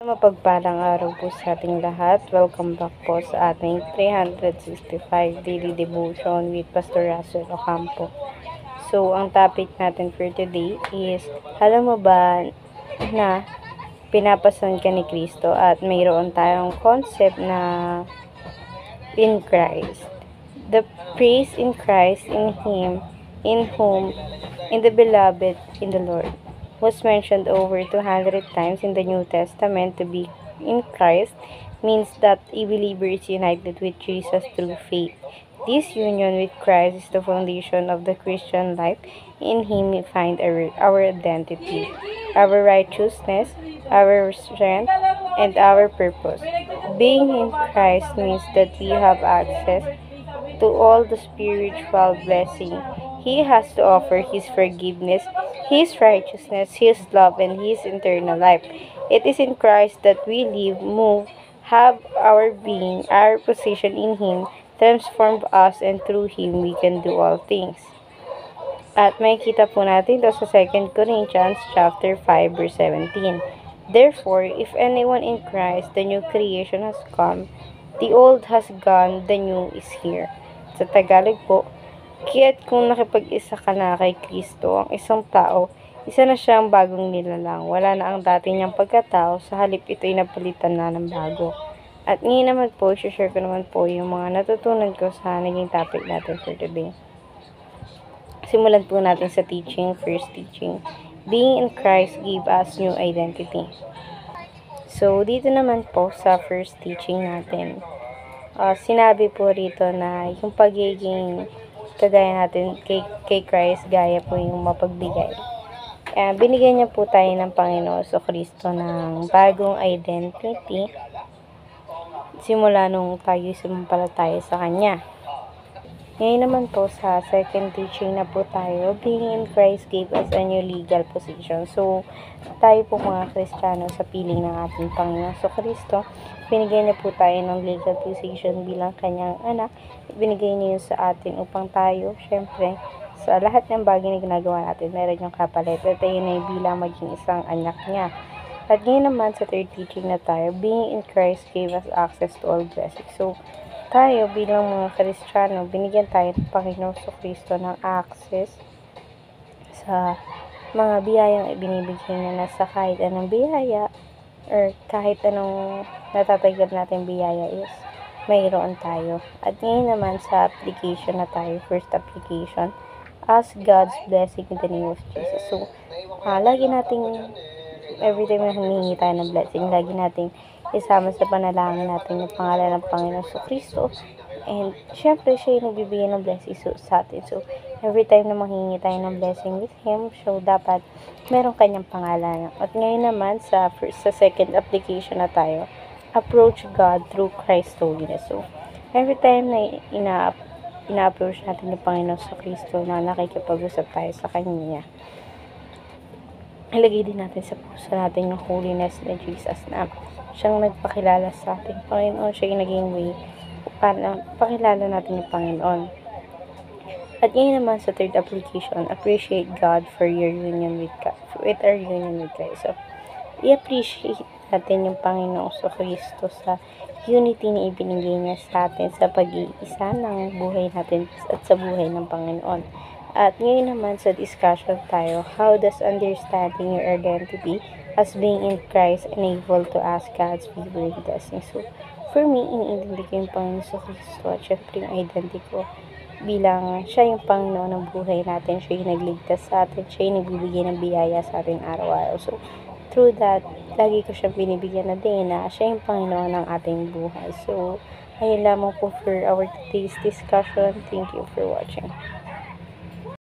Mapagpalang araw po sa ating lahat. Welcome back po sa ating 365 Daily Devotion with Pastor Russell Ocampo. So, ang topic natin for today is, alam mo ba na pinapasan ka ni Kristo at mayroon tayong concept na in Christ. The praise in Christ, in Him, in whom, in the beloved, in the Lord, was mentioned over 200 times in the New Testament. To be in Christ means that a believer is united with Jesus through faith. This union with Christ is the foundation of the Christian life. In Him we find our identity, our righteousness, our strength, and our purpose. Being in Christ means that we have access to all the spiritual blessing He has to offer, His forgiveness, His righteousness, His love, and His eternal life. It is in Christ that we live, move, have our being, our position in Him, transformed us, and through Him we can do all things. At makikita po natin ito sa 2 Corinthians chapter 5 verse 17. Therefore, if anyone in Christ, the new creation has come, the old has gone, the new is here. Sa Tagalog po, kaya't kung nakipag-isa ka na kay Kristo, ang isang tao, isa na siyang bagong nilalang. Wala na ang dati niyang pagkatao, sa halip ito'y napalitan na ng bago. At ngayon naman po, share ko naman po yung mga natutunan ko sa naging topic natin for today. Simulan po natin sa first teaching. Being in Christ gave us new identity. So, dito naman po sa first teaching natin, sinabi po rito na yung pagiging kagaya natin kay Christ, gaya po yung mapagbigay. Binigyan niya po tayo ng Panginoon Kristo ng bagong identity simula nung tayo sumampalataya sa Kanya. Ngayon naman po sa second teaching na po tayo, being in Christ gave us a new legal position. So, tayo po mga Kristiyano sa piling ng ating Panginoon Kristo, binigay niya po tayo ng legal position bilang Kanyang anak. Binigay niya yun sa atin upang tayo, syempre, sa lahat ng bagay na ginagawa natin, meron yung kapalit. At ayun ay bilang maging isang anak niya. At ngayon naman sa third teaching na tayo, being in Christ gave us access to all blessings. So, tayo bilang mga Kristiyano, binigyan tayo ng Panginoon Kristo ng access sa mga biyayang ibinibigay niya na sa kahit anong biyaya or kahit anong natatanggap natin biyaya is mayroon tayo. At ngayon naman sa application na tayo, first application, ask God's blessing in the name of Jesus. So, lagi nating, every time na humingi tayo ng blessing, lagi nating isama sa panalangin natin yung pangalan ng Panginoon Kristo. And, syempre, siya yung nagbibigay ng blessing sa atin. So, every time na manghingi tayo ng blessing with Him, so, dapat meron Kanyang pangalan. At ngayon naman, sa second application na tayo, approach God through Christ's holiness. So, every time na ina-approach natin yung Panginoon Kristo na nakikipag-usap tayo sa Kanya, ilagay din natin sa puso natin yung holiness na Jesus na siyang nagpakilala sa ating Panginoon. Siya yung naging way para pakilala natin yung Panginoon. At ngayon naman sa third application, appreciate God for your union with God, with our union with Christ. So, i-appreciate natin yung Panginoon Kristo sa unity na ibinigay niya sa atin sa pag-iisa ng buhay natin at sa buhay ng Panginoon. At ngayon naman sa discussion tayo, how does understanding your identity as being in Christ enable to ask God's favor and blessing? So, for me, iniintindi ko yung Panginoon Kristo at syempre yung identity ko bilang siya yung Panginoon ng buhay natin, siya yung nagligtas sa atin, siya yung nagbibigay ng biyaya sa atin araw-araw. So, through that, lagi ko siyang binibigyan na din na siya yung Panginoon ng ating buhay. So, ayun lamang po for our today's discussion. Thank you for watching.